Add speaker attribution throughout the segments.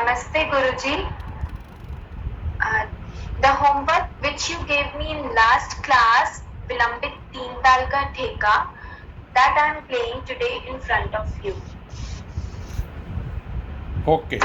Speaker 1: Namaste, Guruji. The homework which you gave me in last class, Vilambit Teen Tal Ka Theka, that I am playing today in front of you.
Speaker 2: Okay.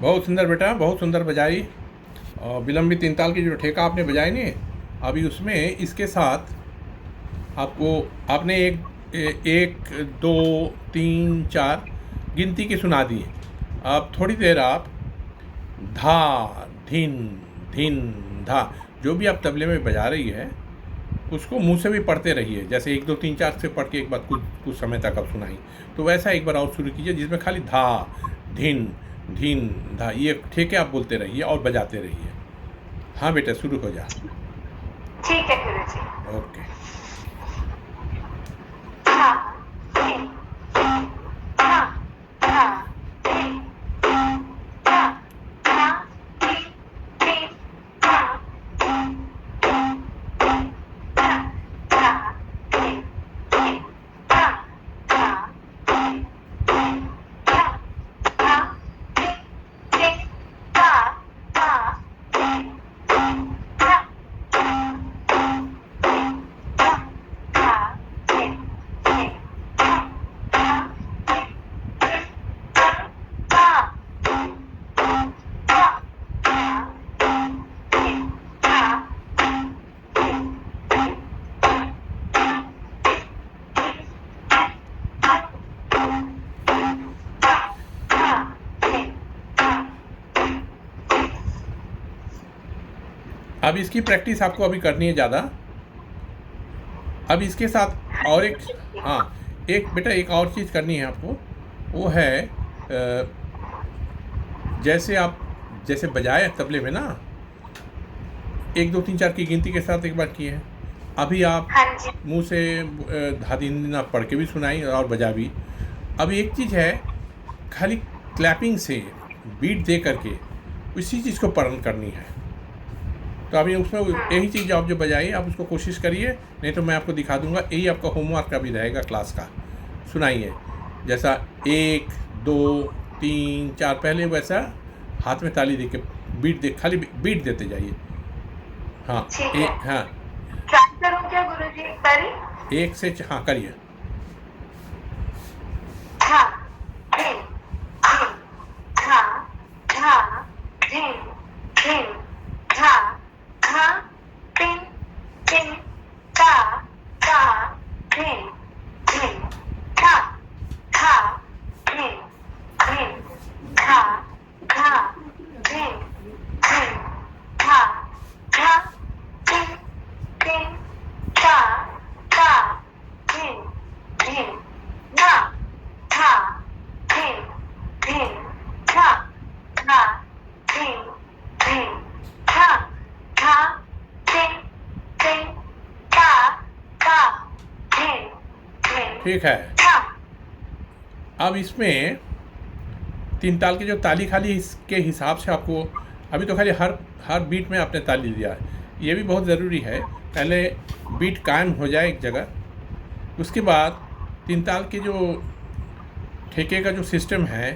Speaker 2: बहुत सुंदर बेटा, बहुत सुंदर बजाई। और विलंबित तीन ताल की जो ठेका आपने बजाई नहीं, अभी उसमें इसके साथ आपको आपने एक दो तीन चार गिनती की सुना दी। अब थोड़ी देर आप धा धिन धिन धा, जो भी आप तबले में बजा रही है उसको मुंह से भी पढ़ते रहिए। जैसे 1 2 3 4 से पढ़ के एक बार कुछ समय तक आप सुनाई, तो वैसा एक बार और शुरू कीजिए जिसमें खाली धा धिन धिन धा ये ठेके आप बोलते रहिए और बजाते रहिए। हाँ बेटा, शुरू हो जा।
Speaker 1: ठीक है गुरुजी।
Speaker 2: ओके।
Speaker 1: धा धिन धा धा धिन धा धा धिन धिन धा
Speaker 2: अब इसकी प्रैक्टिस आपको अभी करनी है ज़्यादा। अब इसके साथ और एक, हाँ एक बेटा एक और चीज़ करनी है आपको, वो है जैसे बजाए तबले में ना 1 2 3 4 की गिनती के साथ एक बार किए हैं, अभी आप मुंह से धादिन आप पढ़ के भी सुनाई और बजा भी। अभी एक चीज़ है, खाली क्लैपिंग से बीट दे करके उसी चीज़ को पढ़न करनी है। तो अभी उसमें यही चीज़ आप जो बजाइए आप उसको कोशिश करिए, नहीं तो मैं आपको दिखा दूंगा। यही आपका होमवर्क का भी रहेगा क्लास का। सुनाइए जैसा 1 2 3 4 पहले वैसा हाथ में ताली दे के बीट दे, खाली बीट देते जाइए। हाँ हाँ
Speaker 1: करूं क्या गुरुजी एक बारी?
Speaker 2: 1 से हाँ करिए।
Speaker 1: धा धिन धिन धा धा धिन धिन धा धा धिन धिन धा धा धिन धिन धा धा धिन धिन धा धा धिन धिन धा धा धिन धिन धा धा धिन धिन धा धा धिन धिन धा धा धिन धिन धा धा धिन धिन धा धा धिन धिन।
Speaker 2: ठीक है। अब इसमें तीन ताल की जो ताली खाली इसके हिसाब से आपको, अभी तो खाली हर बीट में आपने ताली दिया है, ये भी बहुत ज़रूरी है। पहले बीट कायम हो जाए एक जगह, उसके बाद तीन ताल के जो ठेके का जो सिस्टम है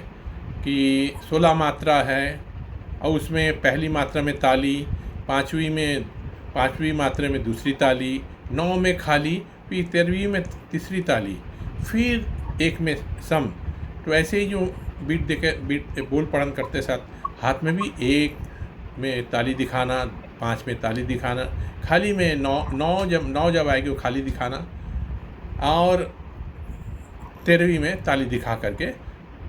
Speaker 2: कि 16 मात्रा है और उसमें पहली मात्रा में ताली, पाँचवीं मात्रा में दूसरी ताली, 9 में खाली, फिर 13वीं में तीसरी ताली, फिर 1 में सम। तो ऐसे ही जो बीट बोल पढ़न करते साथ हाथ में भी 1 में ताली दिखाना, 5 में ताली दिखाना, खाली में 9 जब आएगी वो खाली दिखाना, और 13वीं में ताली दिखा करके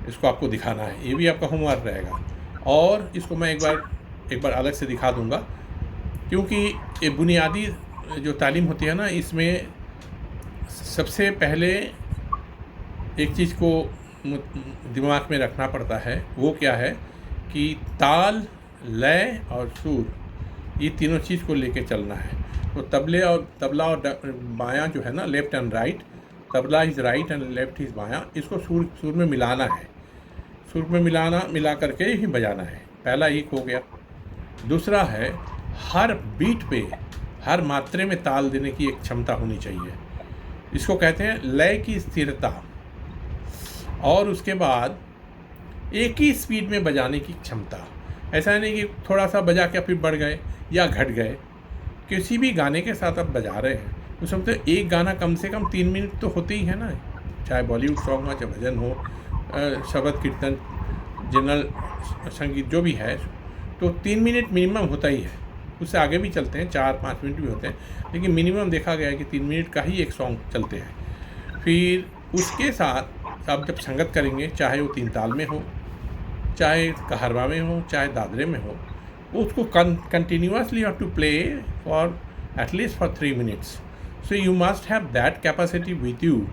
Speaker 2: इसको आपको दिखाना है। ये भी आपका होमवर्क रहेगा। और इसको मैं एक बार अलग से दिखा दूंगा, क्योंकि ये बुनियादी जो तालीम होती है ना, इसमें सबसे पहले एक चीज़ को दिमाग में रखना पड़ता है। वो क्या है कि ताल, लय और सुर, ये तीनों चीज़ को लेके चलना है। तो तबला और बायां जो है ना, left and right, tabla is right and left is बायां, इसको सुर में मिलाना है। सुर में मिला करके ही बजाना है। पहला एक हो गया। दूसरा है, हर बीट पे हर मात्रे में ताल देने की एक क्षमता होनी चाहिए। इसको कहते हैं लय की स्थिरता। और उसके बाद एक ही स्पीड में बजाने की क्षमता। ऐसा नहीं कि थोड़ा सा बजा के फिर बढ़ गए या घट गए। किसी भी गाने के साथ आप बजा रहे हैं तो समझते एक गाना कम से कम 3 मिनट तो होते ही है ना, चाहे बॉलीवुड सॉन्ग हो, चाहे भजन हो, शब्द कीर्तन, जनरल संगीत जो भी है, तो 3 मिनट मिनिमम होता ही है। उससे आगे भी चलते हैं, 4-5 मिनट भी होते हैं, लेकिन मिनिमम देखा गया है कि 3 मिनट का ही एक सॉन्ग चलते हैं। फिर उसके साथ आप जब संगत करेंगे, चाहे वो 3 ताल में हो, चाहे कहरवा में हो, चाहे दादरे में हो, उसको continuously have to play for at least for 3 minutes. So you must have that capacity with you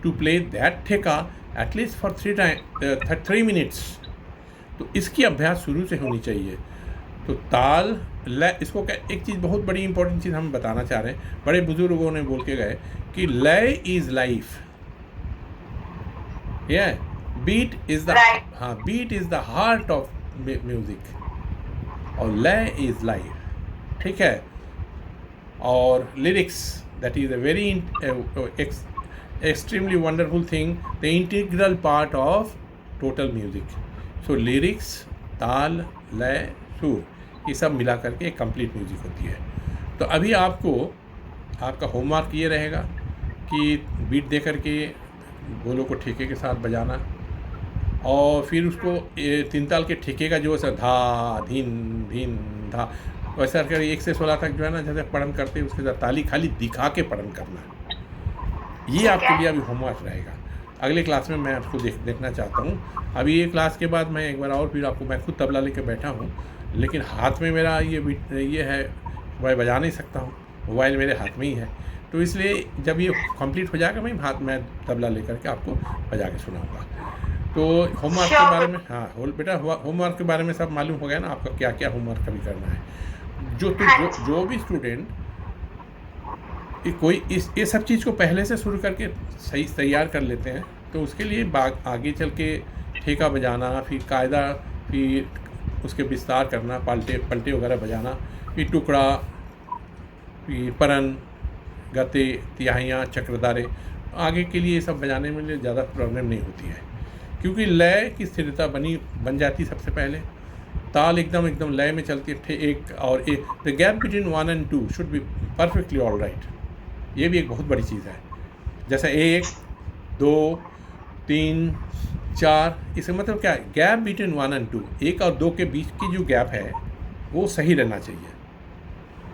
Speaker 2: to play that ठेका एटलीस्ट फॉर 3 मिनट्स। तो इसकी अभ्यास शुरू से होनी चाहिए। तो ताल लय, इसको क्या, एक चीज़ बहुत बड़ी इंपॉर्टेंट चीज़ हम बताना चाह रहे हैं, बड़े बुजुर्गों ने बोल के गए कि लय is life, beat is the, हाँ, beat is the heart of music और लय इज़ लाइफ, ठीक है। और lyrics, that is a very extremely wonderful thing, the integral part of total music. So lyrics, ताल, लय, सुर, ये सब मिला करके एक कंप्लीट म्यूज़िक होती है। तो अभी आपको आपका होमवर्क ये रहेगा कि बीट दे करके बोलों को ठेके के साथ बजाना, और फिर उसको 3 ताल के ठेके का जो है धा धीन धीन धा, वैसा कर 1 से 16 तक जो है ना, जैसे पढ़न करते हैं उसके साथ ताली खाली दिखा के पढ़न करना। ये आपके लिए अभी होमवर्क रहेगा। अगले क्लास में मैं आपको देखना चाहता हूँ। अभी ये क्लास के बाद मैं एक बार और फिर आपको, मैं खुद तबला लेके बैठा हूँ, लेकिन हाथ में मेरा ये है, मोबाइल बजा नहीं सकता हूँ, मोबाइल मेरे हाथ में ही है। तो इसलिए जब ये कंप्लीट हो जाएगा, मैं हाथ में तबला लेकर के आपको बजा के सुनाऊँगा। तो होमवर्क के बारे में, हाँ बेटा, होमवर्क के बारे में सब मालूम हो गया ना आपका, क्या क्या होमवर्क अभी करना है। जो भी स्टूडेंट कोई ये सब चीज़ को पहले से शुरू करके सही तैयार कर लेते हैं, तो उसके लिए आगे चल के ठेका बजाना, फिर कायदा, फिर उसके विस्तार करना, पलटे वगैरह बजाना, फिर टुकड़ा, फिर परन, गते, तिहाइयाँ, चक्रधारे, आगे के लिए ये सब बजाने में ज़्यादा प्रॉब्लम नहीं होती है, क्योंकि लय की स्थिरता बन जाती सबसे पहले। ताल एकदम लय में चलती है, एक और एक, the gap between 1 and 2 should be perfectly all right. ये भी एक बहुत बड़ी चीज़ है। जैसे 1, 2, 3, 4, इसका मतलब क्या है, गैप बिटवीन 1 and 2, 1 और 2 के बीच की जो गैप है वो सही रहना चाहिए।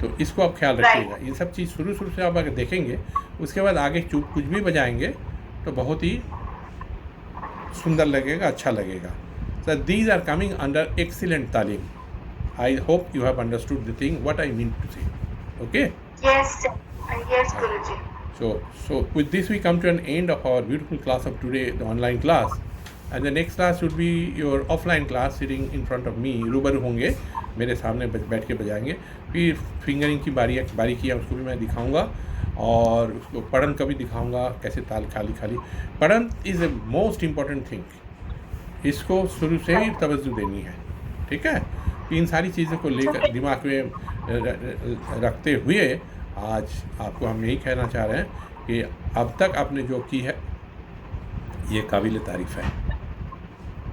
Speaker 2: तो इसको आप ख्याल रखिएगा। ये सब चीज़ शुरू से आप अगर देखेंगे, उसके बाद आगे कुछ भी बजाएंगे तो बहुत ही सुंदर लगेगा, अच्छा लगेगा। So these are coming under excellent talim. I hope you have understood the thing, what I mean to say. Okay?
Speaker 1: Yes, sir. Yes, Guruji.
Speaker 2: So with this we come to an end of our beautiful class of today, the online class. And the next class should be your offline class, sitting in front of me. रूबरू होंगे, मेरे सामने बैठ के बजाएंगे। फिर fingering की बारीकियाँ उसको भी मैं दिखाऊंगा, और उसको पढ़न का भी दिखाऊंगा, कैसे ताल खाली। पढ़न is a most important thing, इसको शुरू से ही तवज्जो देनी है, ठीक है। इन सारी चीज़ों को लेकर दिमाग में रखते हुए आज आपको हम यही कहना चाह रहे हैं कि अब तक आपने जो की है ये काबिल तारीफ़ है,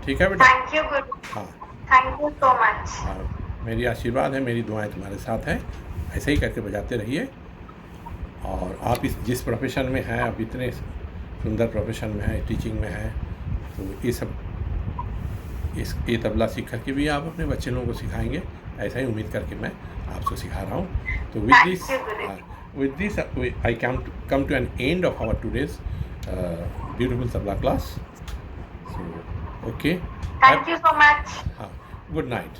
Speaker 2: ठीक है बेटा।
Speaker 1: थैंक यू गुरु।
Speaker 2: हाँ,
Speaker 1: थैंक यू सो मच।
Speaker 2: हाँ, मेरी आशीर्वाद है, मेरी दुआएं तुम्हारे साथ हैं, ऐसे ही करके बजाते रहिए। और आप जिस प्रोफेशन में हैं, आप इतने सुंदर प्रोफेशन में हैं, टीचिंग में हैं, तो ये तबला सीख करके भी आप अपने बच्चे लोगों को सिखाएंगे, ऐसा ही उम्मीद करके मैं आपको सिखा रहा हूँ। तो with this I come to an end of our today's beautiful tabla class. So okay,
Speaker 1: thank you so much.
Speaker 2: good night.